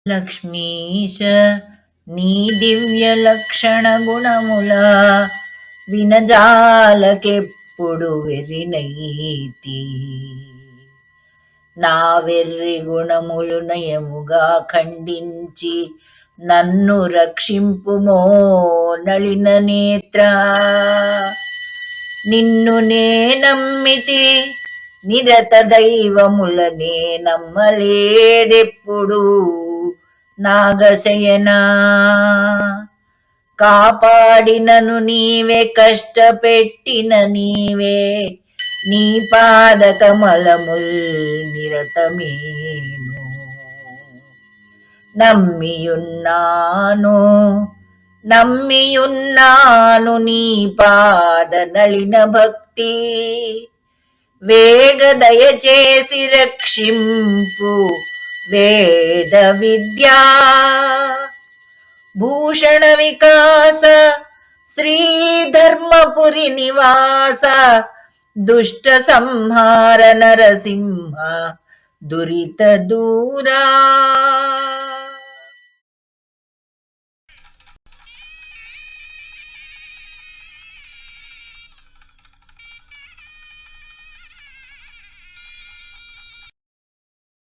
లక్ష్మీశ నీ దివ్య లక్షణ గుణముల వినజాలకెప్పుడు వెర్రినైతి. నా వెర్రి గుణములు నయముగా ఖండించి నన్ను రక్షింపుమో నళిన నేత్ర. నిన్ను నే నమ్మితి నిరత దైవములనే నమ్మలేదెప్పుడు నాగశయనా. కాపాడినను నీవే, కష్టపెట్టిన నీవే, నీ పాద కమలముల్ నిరతమేను నమ్మియున్నాను. నమ్మియున్నాను నీ పాద నళిన భక్తి. వేగ దయచేసి రక్షింపు వేద విద్యా. భూషణ వికాస శ్రీధర్మపురి నివాస దుష్ట సంహార నరసింహ దురిత దూరా.